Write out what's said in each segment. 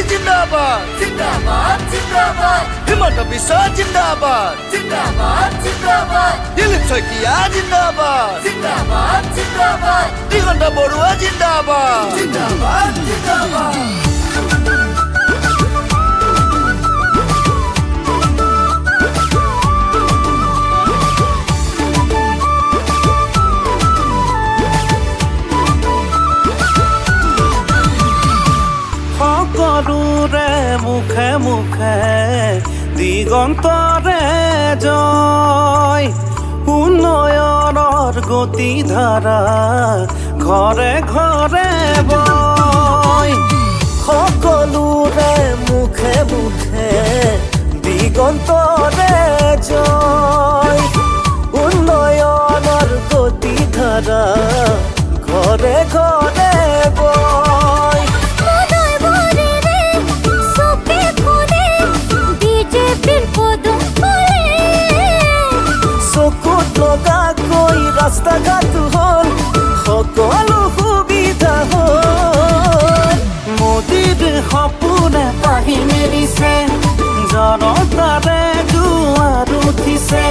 জিন্দাবাদ জিন্দাবাদ জিন্দাবাদ হিমন্ত বিশ্ব জিন্দাবাদ জিন্দাবাদ জিন্দাবাদ দিলীপ শইকীয়া জিন্দাবাদ জিন্দাবাদ জিন্দাবাদ দিগন্ত বড়ুয়া জিন্দাবাদ জিন্দাবাদ জিন্দাবাদ সকলোৰে মুখে মুখে দিগন্তৰে জয় উন্নয়নৰ গতিধাৰা ঘৰে ঘৰে বয় সকলোৰে মুখে মুখে দিগন্তৰে জয় উন্নয়নৰ গতিধাৰা ঘৰে ঘৰে বয় চকুত লগাকৈ ৰাস্তা ঘাট হ'ল সকলো সুবিধা হ'ল মোদীৰ সপোনে পাহি মেলিছে জনতাৰে দুৱাৰ উঠিছে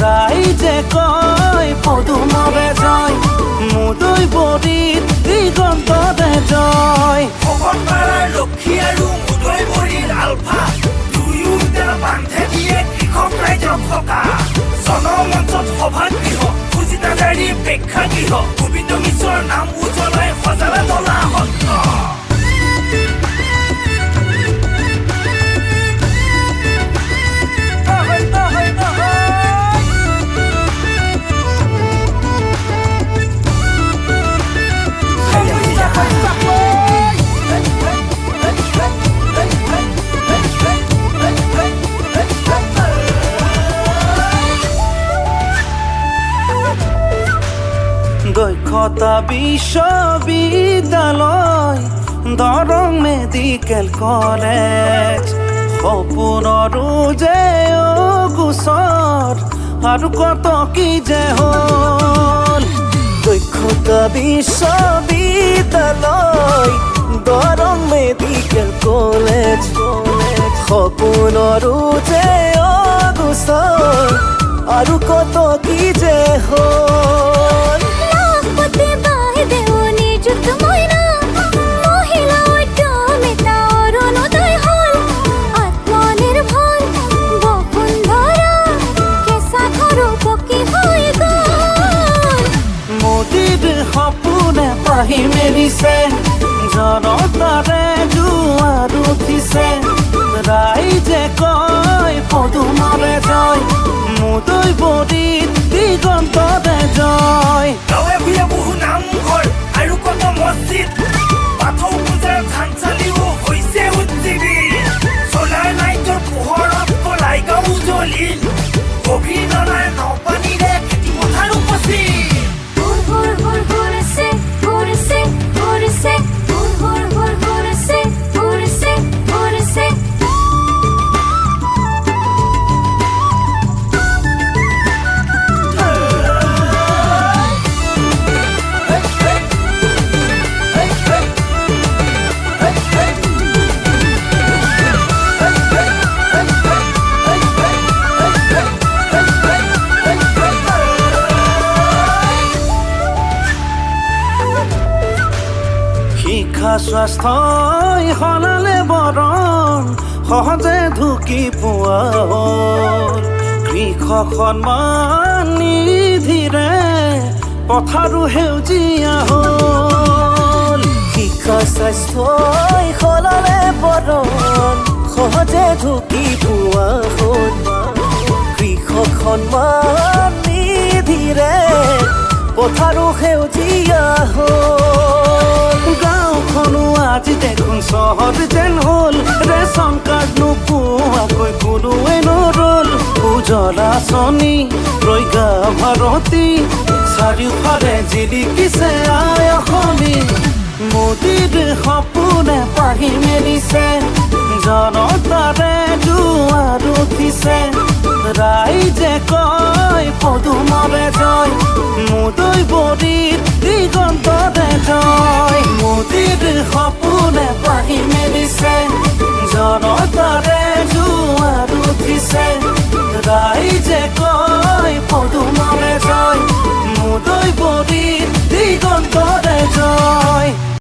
ৰাইজে কয় পদুমৰে জয় মুদৈ বৰিত দিগন্তৰে জয় ভগৱানৰ লক্ষী আৰু মুদৈ বৰিৰ আলফা দুয়োটা বান্ধে দিয়ে কৃষক ৰাইজক সকা জনমঞ্চত সভাগৃহ সুজিতাজাৰী প্ৰেক্ষাগৃহ গোবিন্দ মিশ্ৰৰ নাম উজ্বলাই সজালে তলা সত্ৰ দক্ষতা বিশ্ববিদ্যালয় দৰং মেডিকেল কলেজ সপোনৰো যে গোচৰ আৰু কত কি যে হ'ল দক্ষতা বিশ্ববিদ্যালয় দৰং মেডিকেল কলেজ সপোনৰো যে অগোচৰ আৰু কত কি যে হ'ল মোদীৰ সপোনে পাহি মেলিছে জনতাৰে দুৱাৰ উঠিছে ৰাইজে কয় পদুমৰে জয় মুদৈ বৰিত দিগন্তৰে জয় গাঁৱে ভূঞে বহু নামঘৰ আৰু কত মছজিদ বাথৌ পূজাৰ থানচালিও হৈছে উজ্জীৱিত চলাৰ লাইটৰ পোহৰত কলাই গাঁও উজ্বলিল গভীৰ নলাৰ নপানীৰে খেতি পথাৰ উপচি শিক্ষা স্বাস্থ্যই সলালে বৰণ সহজে ঢুকি পোৱা হ'ল কৃষক সন্মান নিধিৰে পথাৰো সেউজীয়া হ'ল শিক্ষা স্বাস্থ্যই সলালে বৰণ সহজে ঢুকি পোৱা হ'ল কৃষক সন্মান নিধিৰে পথাৰো সেউজীয়া হ'ল গাঁওখনো আজি দেখোন চহৰ যেন হ'ল ৰেচন কাৰ্ড নোপোৱাকৈ কোনোৱে নৰল উজলা আঁচনি ৰৈগা ভাৰতী চাৰিওফালে জিলিকিছে আই অসমী মোদীৰ সপোনে পাহি মেলিছে জনতাৰে দুৱাৰ উঠিছে ৰাইজে কয় পদুমৰে জয় মুদৈ বৰিত